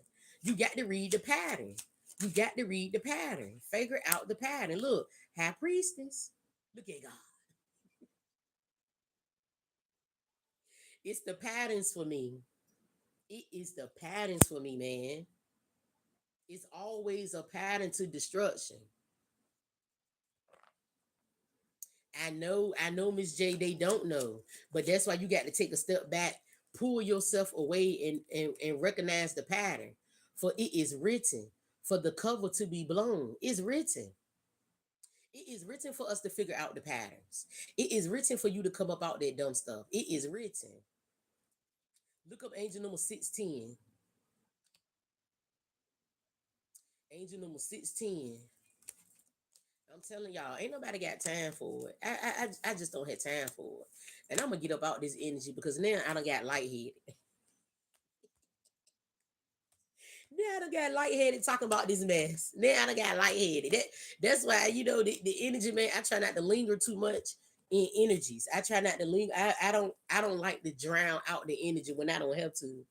You got to read the pattern. You got to read the pattern. Figure out the pattern. Look, high priestess. Look at God. It's the patterns for me. It is the patterns for me, man. It's always a pattern to destruction. I know, Miss J, they don't know. But that's why you got to take a step back, pull yourself away and recognize the pattern. For it is written for the cover to be blown. It's written. It is written for us to figure out the patterns. It is written for you to come up out that dumb stuff. It is written. Look up angel number 610. Angel number 610. I'm telling y'all, ain't nobody got time for it. I just don't have time for it. And I'm gonna get up out this energy because now I don't got lightheaded. Now I done got lightheaded talking about this mess. Now I done got lightheaded. That's why, the energy, man, I try not to linger too much in energies. I try not to linger. I don't like to drown out the energy when I don't have to.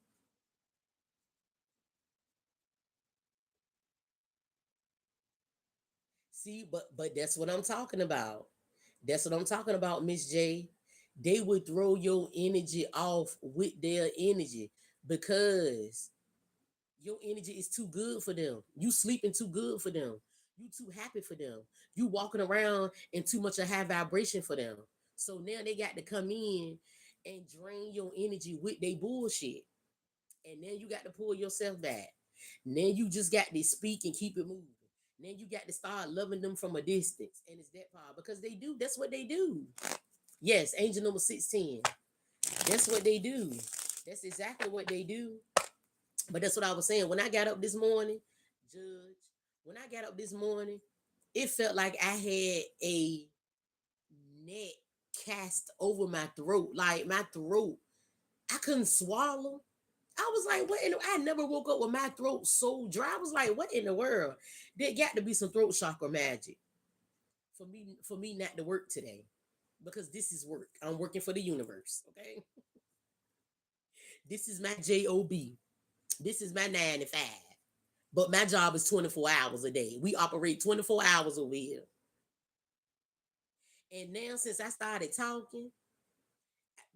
See, but that's what I'm talking about. That's what I'm talking about, Miss J. They would throw your energy off with their energy because your energy is too good for them. You sleeping too good for them. You too happy for them. You walking around in too much of high vibration for them. So now they got to come in and drain your energy with their bullshit. And then you got to pull yourself back. Then you just got to speak and keep it moving. Then you got to start loving them from a distance. And it's that power because they do. That's what they do. Yes, angel number 16. That's what they do. That's exactly what they do. But that's what I was saying. When I got up this morning, Judge, when I got up this morning, it felt like I had a net cast over my throat. Like my throat, I couldn't swallow. I was like, what in the, I never woke up with my throat so dry. I was like, what in the world? There got to be some throat chakra magic for me not to work today. Because this is work. I'm working for the universe. Okay. This is my job. This is my 9 to 5. But my job is 24 hours a day. We operate 24 hours over here. And now since I started talking,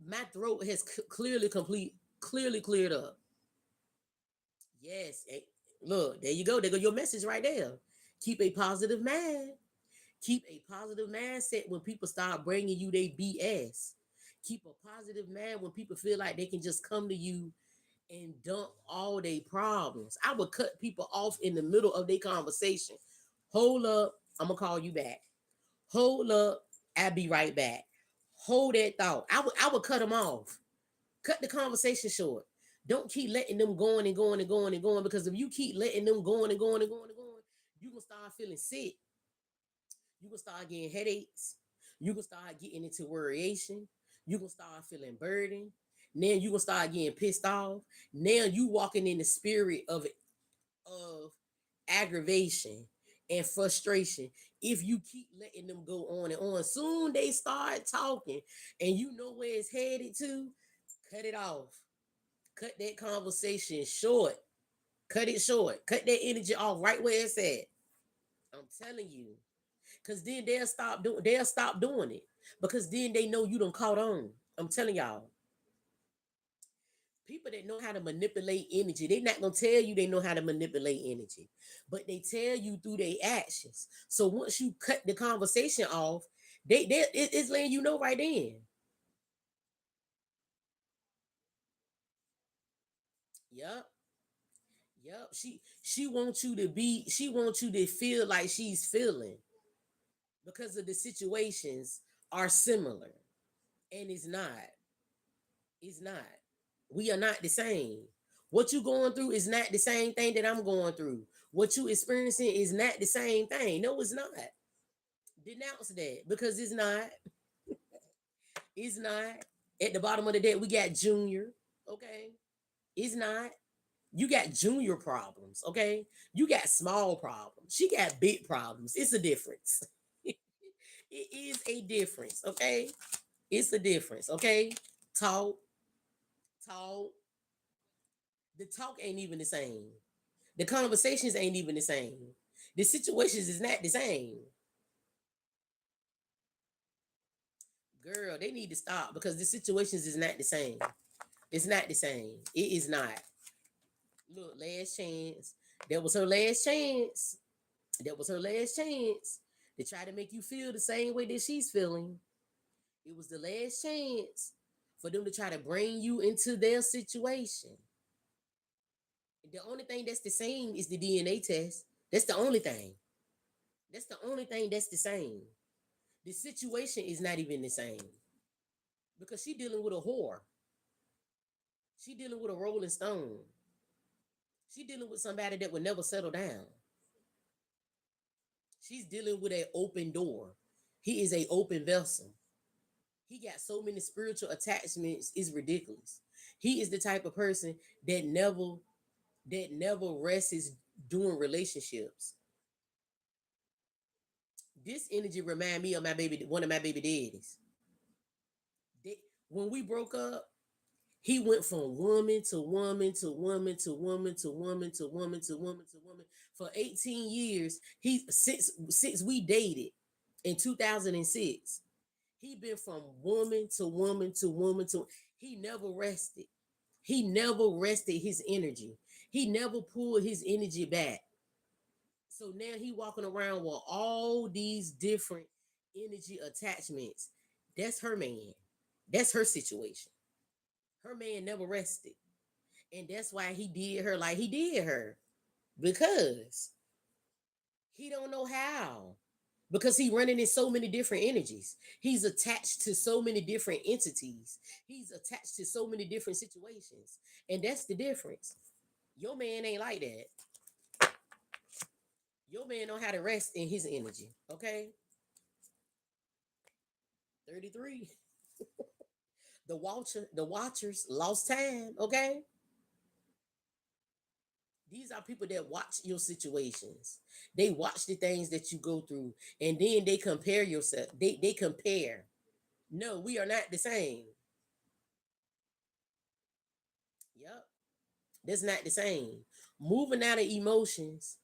my throat has clearly cleared up. Yes. Look, there you go. There go your message right there. Keep a positive mind. Keep a positive mindset when people start bringing you their BS. Keep a positive mind when people feel like they can just come to you and dump all their problems. I would cut people off in the middle of their conversation. Hold up, I'm gonna call you back. Hold up, I'll be right back. Hold that thought. I would cut them off. Cut the conversation short. Don't keep letting them going and going and going and going, because if you keep letting them going and going and going and going, you gonna start feeling sick. You gonna start getting headaches. You gonna start getting into worryation. You gonna start feeling burdened. Now you gonna start getting pissed off. Now you walking in the spirit of aggravation and frustration. If you keep letting them go on and on, soon they start talking, and you know where it's headed to. Cut it off. Cut that conversation short. Cut it short. Cut that energy off right where it's at. I'm telling you. Cause then they'll stop doing it. Because then they know you don't caught on. I'm telling y'all, people that know how to manipulate energy, they not gonna tell you they know how to manipulate energy, but they tell you through their actions. So once you cut the conversation off, it's letting you know right then. Yep. Yep. She wants you to feel like she's feeling, because of the situations are similar. And it's not. We are not the same. What you going through is not the same thing that I'm going through. What you experiencing is not the same thing. No, it's not. Denounce that, because it's not. It's not. At the bottom of the deck, we got Junior. Okay. It's not. You got junior problems. Okay. You got small problems. She got big problems. It's a difference. It is a difference. Okay. It's a difference. Okay. Talk, talk. The talk ain't even the same. The conversations ain't even the same. The situations is not the same. Girl, they need to stop, because the situations is not the same. It's not the same. It is not. Look, last chance. That was her last chance. That was her last chance to try to make you feel the same way that she's feeling. It was the last chance for them to try to bring you into their situation. The only thing that's the same is the DNA test. That's the only thing. That's the only thing that's the same. The situation is not even the same, because she dealing with a whore. She dealing with a rolling stone. She dealing with somebody that would never settle down. She's dealing with an open door. He is a open vessel. He got so many spiritual attachments, it's ridiculous. He is the type of person that never rests doing relationships. This energy remind me of one of my baby daddies. They, when we broke up, he went from woman to woman to woman to woman to woman to woman to woman to woman for 18 years. He since we dated in 2006, he been from woman to woman to woman to. He never rested. He never rested his energy. He never pulled his energy back. So now he walking around with all these different energy attachments. That's her man. That's her situation. Her man never rested. And that's why he did her like he did her. Because he don't know how. Because he running in so many different energies. He's attached to so many different entities. He's attached to so many different situations. And that's the difference. Your man ain't like that. Your man know how to rest in his energy. Okay? 33. The watchers lost time. Okay? These are people that watch your situations. They watch the things that you go through, and then they compare yourself. They compare. No, we are not the same. Yep, that's not the same. Moving out of emotions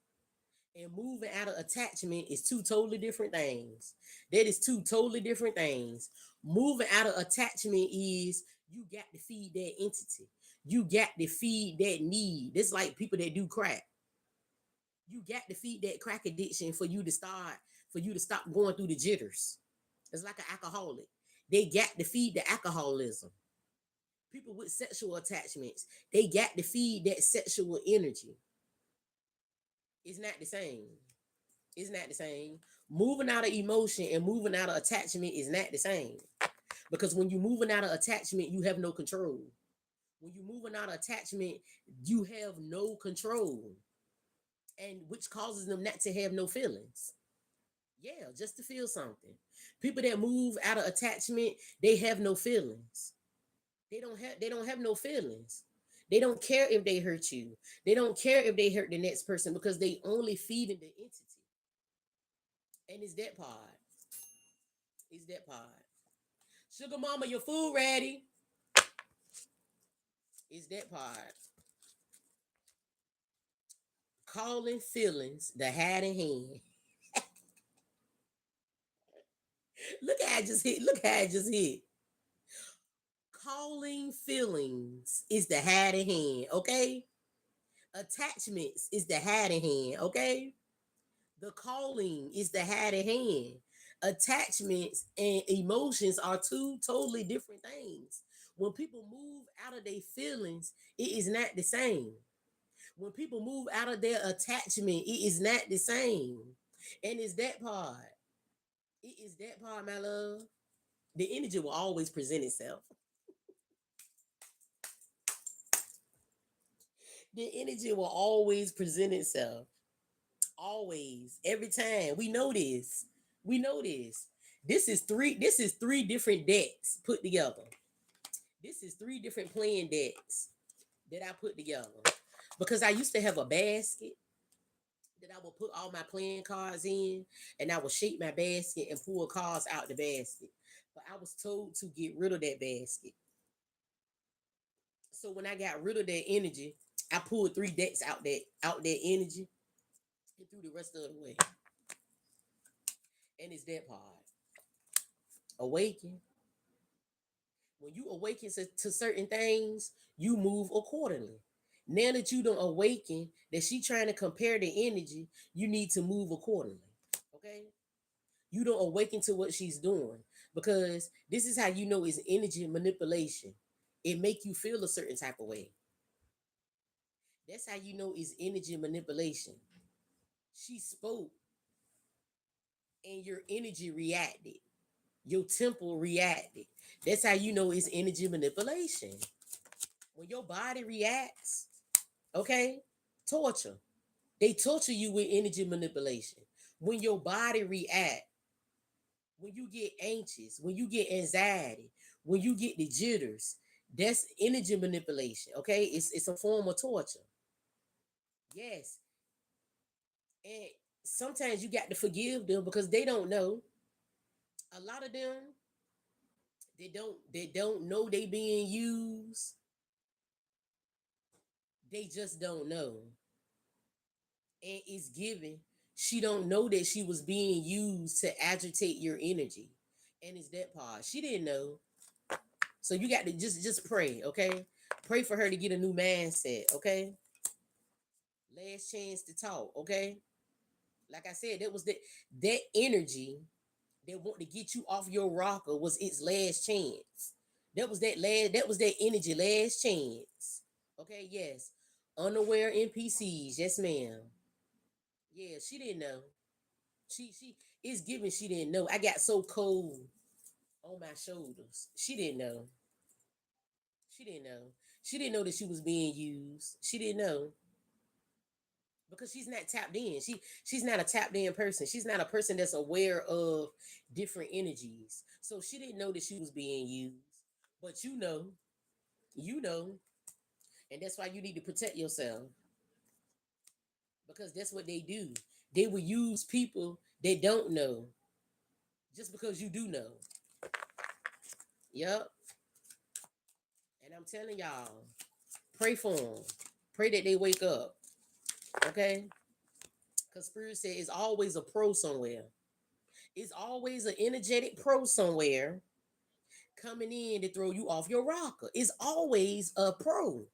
and moving out of attachment is two totally different things. That is two totally different things. Moving out of attachment is you got to feed that entity. You got to feed that need. It's like people that do crack. You got to feed that crack addiction for you to stop going through the jitters. It's like an alcoholic. They got to feed the alcoholism. People with sexual attachments, they got to feed that sexual energy. It's not the same. It's not the same. Moving out of emotion and moving out of attachment is not the same. Because when you're moving out of attachment, you have no control. When you're moving out of attachment, you have no control. And which causes them not to have no feelings. Yeah, just to feel something. People that move out of attachment, they have no feelings. They don't have no feelings. They don't care if they hurt you. They don't care if they hurt the next person because they only feed in the entity. And it's that part. It's that part. Sugar mama, your food ready. It's that part. Calling feelings the hat in hand. Look how I just hit. Look how I just hit. Calling feelings is the hat in hand. Okay. Attachments is the hat in hand. Okay. The calling is the hat in hand. Attachments and emotions are two totally different things. When people move out of their feelings, it is not the same. When people move out of their attachment, it is not the same. And it's that part. It is that part, my love. The energy will always present itself. The energy will always present itself. Always. Every time. We know this. We know this. This is three different decks put together. This is three different playing decks that I put together. Because I used to have a basket that I would put all my playing cards in, and I would shape my basket and pull cards out the basket. But I was told to get rid of that basket. So when I got rid of that energy, I pulled three decks out that energy and threw the rest of it away. And it's that part. Awaken. When you awaken to certain things, you move accordingly. Now that you don't awaken, that she trying to compare the energy, you need to move accordingly. Okay? You don't awaken to what she's doing because this is how you know it's energy manipulation. It make you feel a certain type of way. That's how you know it's energy manipulation. She spoke and your energy reacted. Your temple reacted. That's how you know it's energy manipulation. When your body reacts, okay, torture. They torture you with energy manipulation. When your body react, when you get anxious, when you get anxiety, when you get the jitters, that's energy manipulation. Okay, it's a form of torture. Yes, and sometimes you got to forgive them because they don't know. A lot of them, they don't know they being used. They just don't know, and it's given. She don't know that she was being used to agitate your energy, and it's that part. She didn't know. So you got to just pray, okay? Pray for her to get a new mindset, okay? Last chance to talk, okay? Like I said, that energy that want to get you off your rocker was its last chance. That was that energy last chance. Okay, yes. Unaware NPCs, yes, ma'am. Yeah, she didn't know. She it's given she didn't know. I got so cold on my shoulders. She didn't know. She didn't know. She didn't know that she was being used. She didn't know because she's not tapped in. She's not a tapped in person. She's not a person that's aware of different energies. So she didn't know that she was being used. But you know, and that's why you need to protect yourself. because that's what they do. They will use people they don't know just because you do know. Yep. And I'm telling y'all, pray for them. Pray that they wake up. Okay? Because Spirit said it's always a pro somewhere. It's always an energetic pro somewhere coming in to throw you off your rocker. It's always a pro.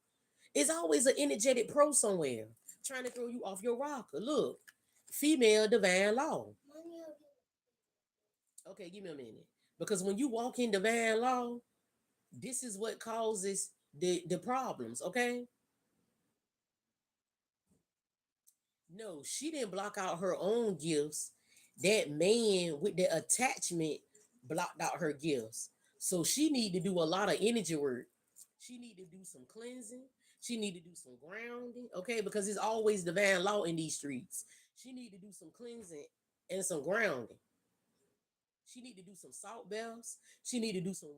It's always an energetic pro somewhere trying to throw you off your rocker. Look, female divine law. Okay, give me a minute. Because when you walk in divine law, this is what causes the problems, okay? No, she didn't block out her own gifts. That man with the attachment blocked out her gifts. So she need to do a lot of energy work. She need to do some cleansing. She need to do some grounding, okay? Because it's always divine law in these streets. She need to do some cleansing and some grounding. She need to do some salt baths. She need to do some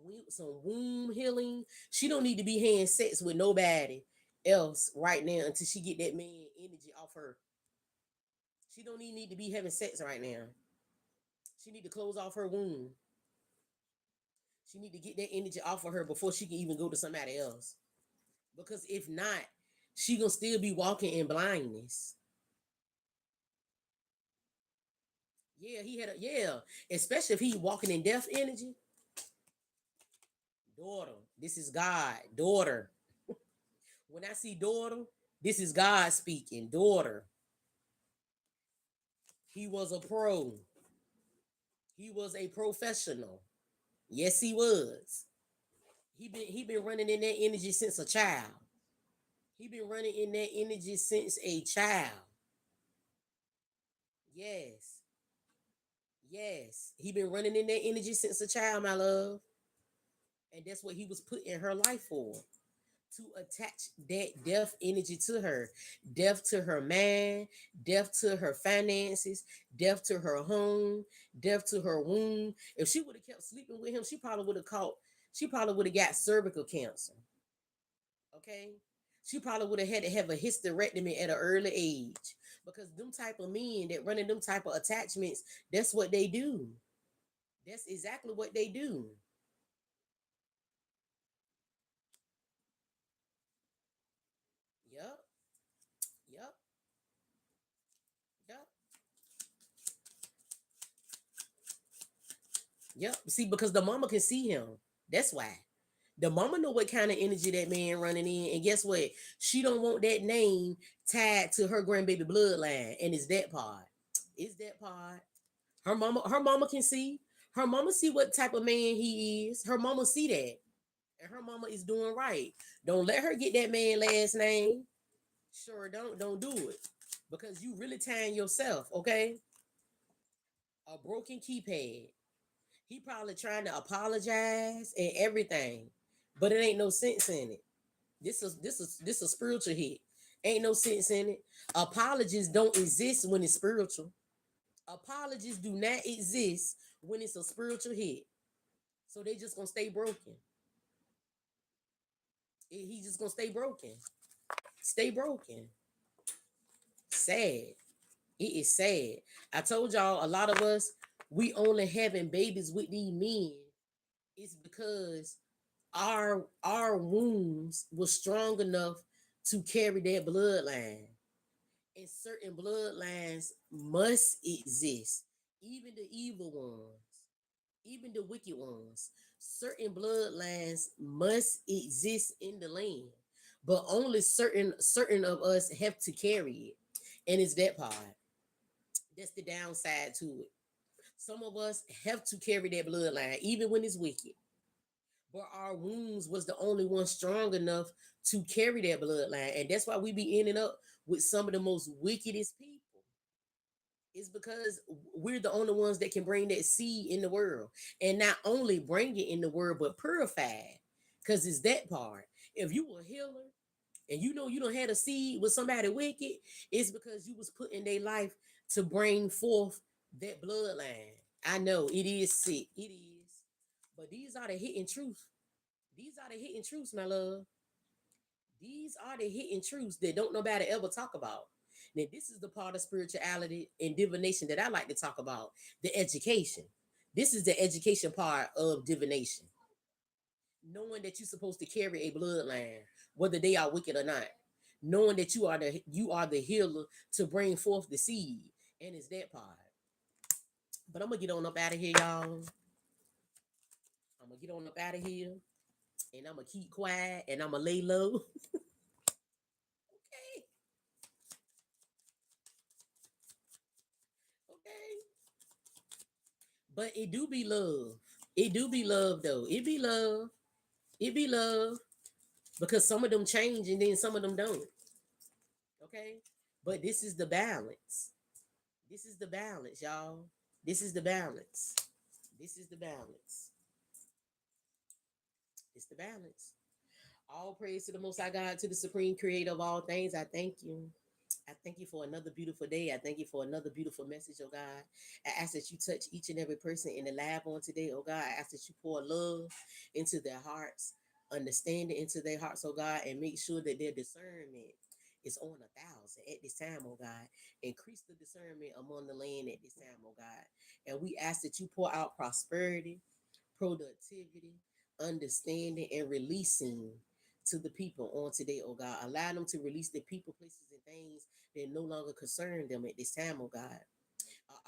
womb healing. She don't need to be having sex with nobody else right now until she get that man energy off her. She don't even need to be having sex right now. She need to close off her womb. She need to get that energy off of her before she can even go to somebody else. Because if not, she gonna still be walking in blindness. Yeah, he had a yeah. Especially if he walking in death energy. Daughter, this is God. Daughter. When I see daughter, this is God speaking. Daughter. He was a pro. He was a professional. Yes, he was. He been running in that energy since a child. He been running in that energy since a child. Yes. Yes. He been running in that energy since a child, my love. And that's what he was put in her life for. To attach that death energy to her. Death to her man, death to her finances, death to her home, death to her womb. If she would have kept sleeping with him, she probably would have got cervical cancer. Okay? She probably would have had to have a hysterectomy at an early age. Because them type of men that running them type of attachments, that's what they do. That's exactly what they do. Yep. Yep. Yep. Yep. See, because the mama can see him. That's why. The mama know what kind of energy that man running in. And guess what? She don't want that name tied to her grandbaby bloodline. And it's that part. It's that part. Her mama can see. Her mama see what type of man he is. Her mama see that. And her mama is doing right. Don't let her get that man last name. Sure, don't do it. Because you really tying yourself, okay? A broken keypad. He probably trying to apologize and everything, but it ain't no sense in it. This a spiritual hit. Ain't no sense in it. Apologies don't exist when it's spiritual. Apologies do not exist when it's a spiritual hit. So they just gonna stay broken. He just gonna stay broken. Stay broken. Sad. It is sad. I told y'all a lot of us we only having babies with these men. It's because our wombs was strong enough to carry that bloodline. And certain bloodlines must exist. Even the evil ones, even the wicked ones. Certain bloodlines must exist in the land. But only certain of us have to carry it. And it's that part. That's the downside to it. Some of us have to carry that bloodline, even when it's wicked. But our wounds was the only one strong enough to carry that bloodline. And that's why we be ending up with some of the most wickedest people. It's because we're the only ones that can bring that seed in the world. And not only bring it in the world, but purify it. Because it's that part. If you a healer and you know you don't had a seed with somebody wicked, it's because you was put in their life to bring forth that bloodline. I know it is sick. It is. But these are the hidden truth. These are the hidden truths, my love. These are the hidden truths that don't nobody ever talk about. Now, this is the part of spirituality and divination that I like to talk about, the education. This is the education part of divination. Knowing that you're supposed to carry a bloodline, whether they are wicked or not. Knowing that you are the healer to bring forth the seed. And it's that part. But I'm gonna get on up out of here, y'all. I'm gonna get on up out of here. And I'm gonna keep quiet and I'm gonna lay low. Okay. Okay. But it do be love. It do be love though. It be love. It be love. Because some of them change and then some of them don't. Okay. But this is the balance. This is the balance, y'all. This is the balance. This is the balance. It's the balance. All praise to the Most High God, to the Supreme Creator of all things. I thank you. I thank you for another beautiful day. I thank you for another beautiful message, oh God. I ask that you touch each and every person in the lab on today, oh God. I ask that you pour love into their hearts, understanding into their hearts, oh God, and make sure that their discernment is on 1,000 at this time, oh God. Increase the discernment among the land at this time, oh God. And we ask that you pour out prosperity, productivity, understanding, and releasing to the people on today, oh God. Allow them to release the people, places, and things that no longer concern them at this time, oh God.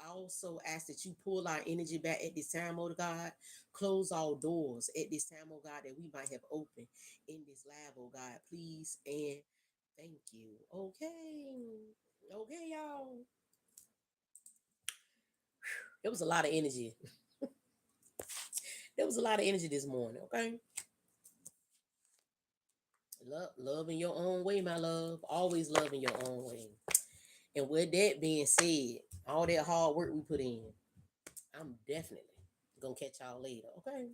I also ask that you pull our energy back at this time, oh God. Close all doors at this time, oh God, that we might have opened in this lab, oh God. Please and thank you. Okay. Okay, y'all. There was a lot of energy. There was a lot of energy this morning, okay? Love in your own way, my love. Always love in your own way. And with that being said, all that hard work we put in, I'm definitely gonna catch y'all later. Okay.